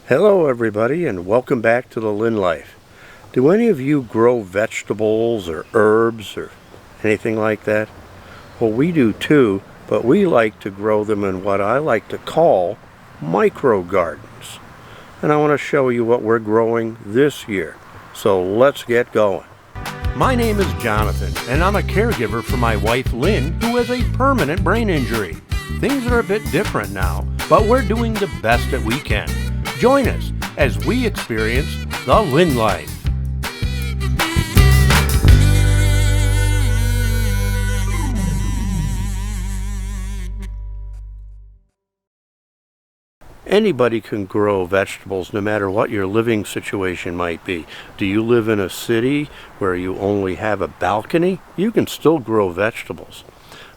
Hello everybody, and welcome back to the Lynne Life. Do any of you grow vegetables or herbs or anything like that? Well, we do too, but we like to grow them in what I like to call micro gardens. And I want to show you what we're growing this year. So let's get going. My name is Jonathan, and I'm a caregiver for my wife Lynne, who has a permanent brain injury. Things are a bit different now, but we're doing the best that we can. Join us as we experience the Lynne Life. Anybody can grow vegetables no matter what your living situation might be. Do you live in a city where you only have a balcony? You can still grow vegetables.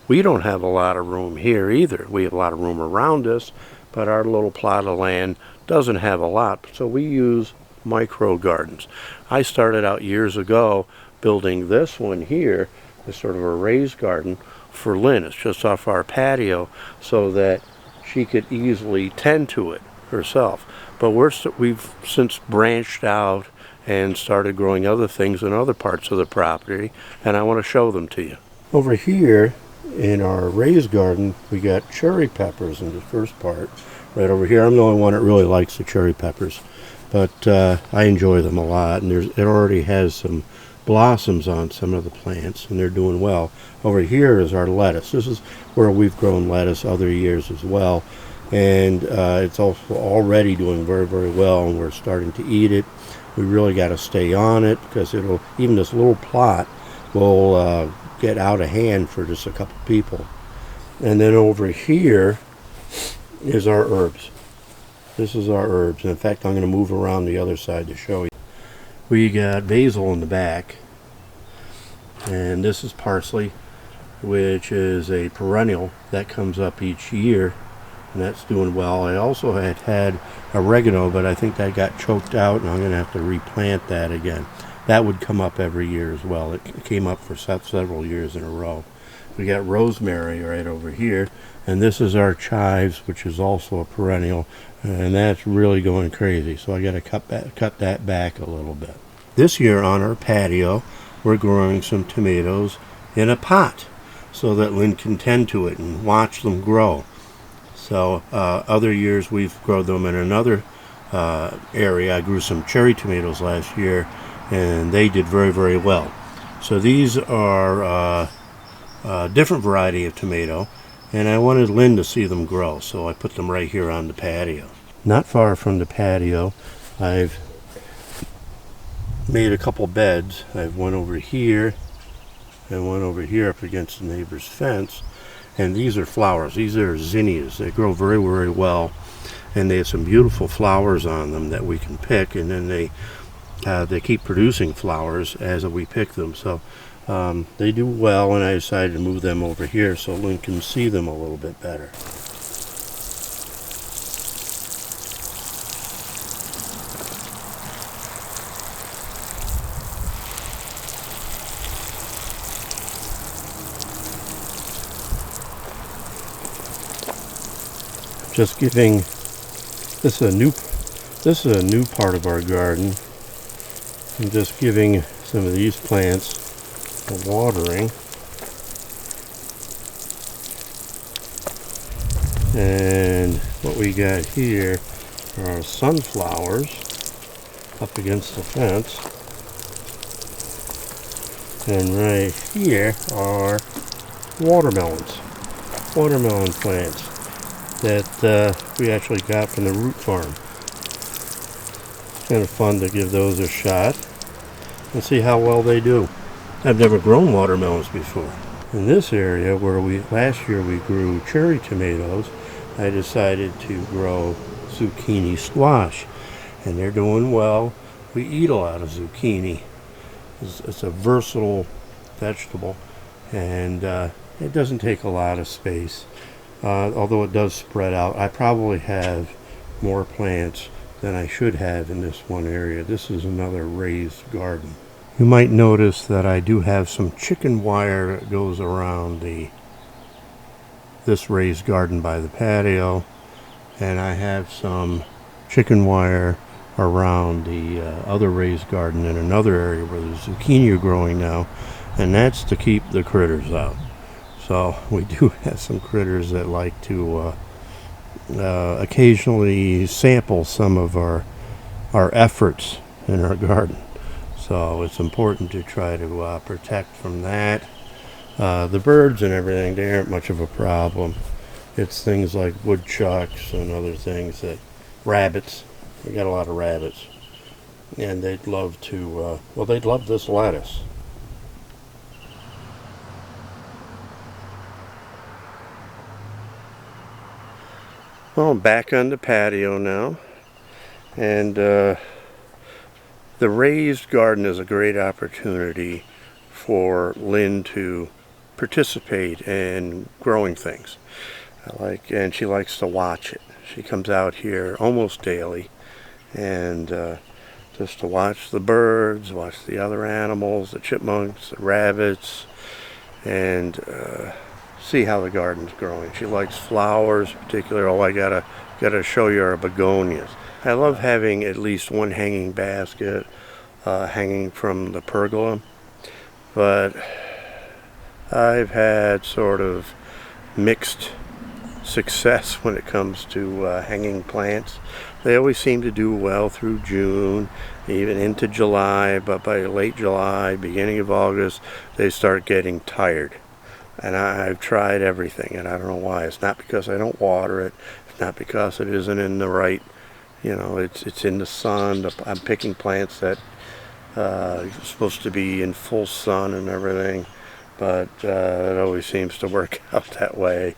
We don't have a lot of room here either. We have a lot of room around us, but our little plot of land doesn't have a lot, so we use micro gardens. I started out years ago building this one here, as sort of a raised garden for Lynne. It's just off our patio so that she could easily tend to it herself. But we've since branched out and started growing other things in other parts of the property, and I want to show them to you. Over here in our raised garden, we got cherry peppers in the first part. Right over here, I'm the only one that really likes the cherry peppers, but I enjoy them a lot, and it already has some blossoms on some of the plants, and they're doing well. Over here is our lettuce. This is where we've grown lettuce other years as well, and it's also already doing very, very well, and we're starting to eat it. We really got to stay on it because even this little plot will get out of hand for just a couple people. And then over here is our herbs. This is our herbs. In fact, I'm going to move around the other side to show you. We got basil in the back, and this is parsley, which is a perennial that comes up each year, and that's doing well. I also had oregano, but I think that got choked out, and I'm going to have to replant that again. That would come up every year as well. It came up for several years in a row. We got rosemary right over here, and this is our chives, which is also a perennial, and that's really going crazy, so I got to cut that back a little bit. This year on our patio, we're growing some tomatoes in a pot so that Lynne can tend to it and watch them grow. So other years we've grown them in another area. I grew some cherry tomatoes last year, and they did very, very well. So these are a different variety of tomato, and I wanted Lynne to see them grow, so I put them right here on the patio. Not far from the patio, I've made a couple beds. I have one over here and one over here up against the neighbor's fence, and these are flowers. These are zinnias. They grow very, very well, and they have some beautiful flowers on them that we can pick, and then they keep producing flowers as we pick them. So they do well, and I decided to move them over here so Lynne can see them a little bit better. Just giving this is a new part of our garden. I'm just giving some of these plants a watering, and what we got here are sunflowers up against the fence, and right here are watermelon plants that we actually got from the root farm. It's kind of fun to give those a shot and see how well they do. I've never grown watermelons before. In this area where last year we grew cherry tomatoes, I decided to grow zucchini squash, and they're doing well. We eat a lot of zucchini. It's a versatile vegetable, and it doesn't take a lot of space. Although it does spread out. I probably have more plants than I should have in this one area. This is another raised garden. You might notice that I do have some chicken wire that goes around this raised garden by the patio, and I have some chicken wire around the other raised garden in another area where there's zucchini growing now, and that's to keep the critters out. So we do have some critters that like to occasionally sample some of our efforts in our garden. So it's important to try to protect from that. The birds and everything, they aren't much of a problem. It's things like woodchucks and other things that, rabbits. We got a lot of rabbits. And they'd love to, they'd love this lettuce. Well, I'm back on the patio now. And the raised garden is a great opportunity for Lynne to participate in growing things. And she likes to watch it. She comes out here almost daily, and just to watch the birds, watch the other animals, the chipmunks, the rabbits, and see how the garden's growing. She likes flowers, in particular. Oh, I gotta show you our begonias. I love having at least one hanging basket hanging from the pergola, but I've had sort of mixed success when it comes to hanging plants. They always seem to do well through June, even into July, but by late July, beginning of August, they start getting tired. And I've tried everything, and I don't know why. It's not because I don't water it. It's not because it isn't in the right, it's in the sun. I'm picking plants that are supposed to be in full sun and everything, but it always seems to work out that way.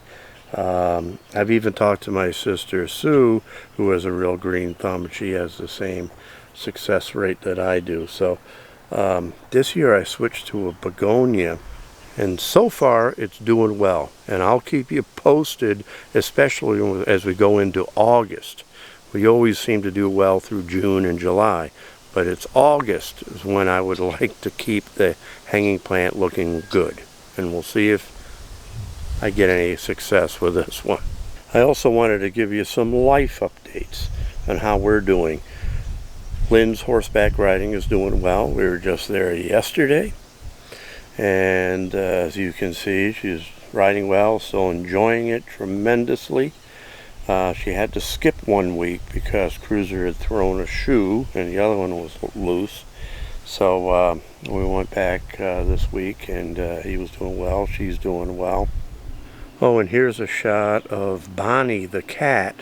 I've even talked to my sister Sue, who has a real green thumb. She has the same success rate that I do. So this year I switched to a begonia, and so far it's doing well. And I'll keep you posted, especially as we go into August. We always seem to do well through June and July, but it's August is when I would like to keep the hanging plant looking good. And we'll see if I get any success with this one. I also wanted to give you some life updates on how we're doing. Lynne's horseback riding is doing well. We were just there yesterday, and as you can see, she's riding well, still enjoying it tremendously. She had to skip 1 week because Cruiser had thrown a shoe and the other one was loose. So we went back this week, and he was doing well. She's doing well. Oh, and here's a shot of Bonnie the cat.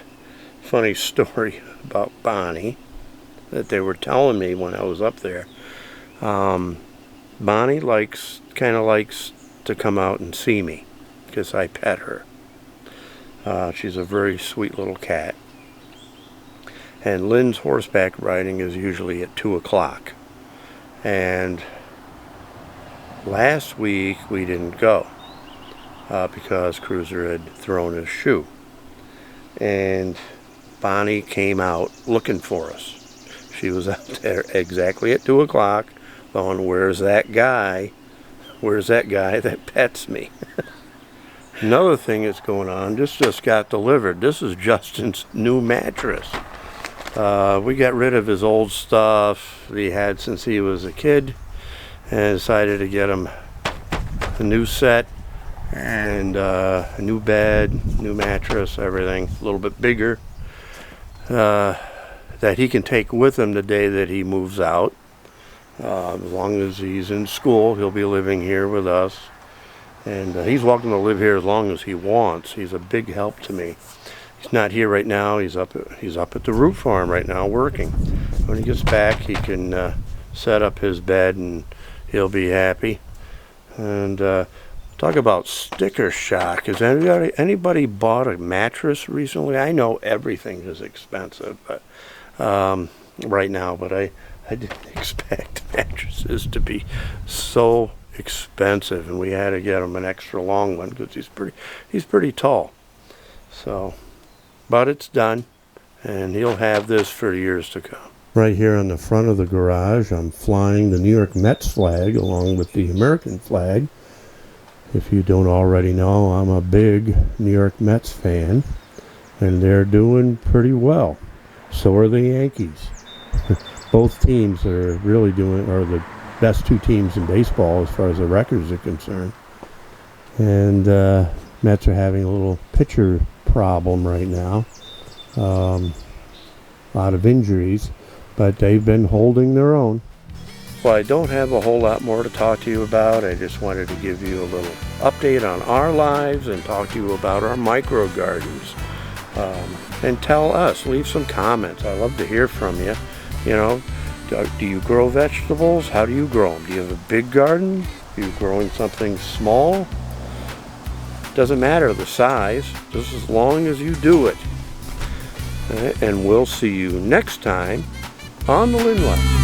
Funny story about Bonnie that they were telling me when I was up there. Bonnie kind of likes to come out and see me because I pet her. She's a very sweet little cat. And Lynne's horseback riding is usually at 2 o'clock. And last week we didn't go because Cruiser had thrown his shoe. And Bonnie came out looking for us. She was out there exactly at 2 o'clock going, where's that guy? Where's that guy that pets me? Another thing that's going on, this just got delivered. This is Justin's new mattress. We got rid of his old stuff that he had since he was a kid and decided to get him a new set and a new bed, new mattress, everything, a little bit bigger, that he can take with him the day that he moves out. As long as he's in school, he'll be living here with us. And he's welcome to live here as long as he wants. He's a big help to me. He's not here right now. He's up at the root farm right now working. When he gets back, he can set up his bed and he'll be happy. And talk about sticker shock. Has anybody bought a mattress recently? I know everything is expensive, but right now, but I didn't expect mattresses to be so expensive, and we had to get him an extra long one because he's pretty tall. So, but it's done, and he'll have this for years to come. Right here on the front of the garage, I'm flying the New York Mets flag along with the American flag. If you don't already know, I'm a big New York Mets fan, and they're doing pretty well. So are the Yankees. Both teams are are the best two teams in baseball as far as the records are concerned. And Mets are having a little pitcher problem right now. A lot of injuries, but they've been holding their own. Well, I don't have a whole lot more to talk to you about. I just wanted to give you a little update on our lives and talk to you about our micro gardens. And tell us, leave some comments. I love to hear from you. You know, do you grow vegetables? How do you grow them? Do you have a big garden? Are you growing something small? Doesn't matter the size, just as long as you do it. And we'll see you next time on the Lynne Life.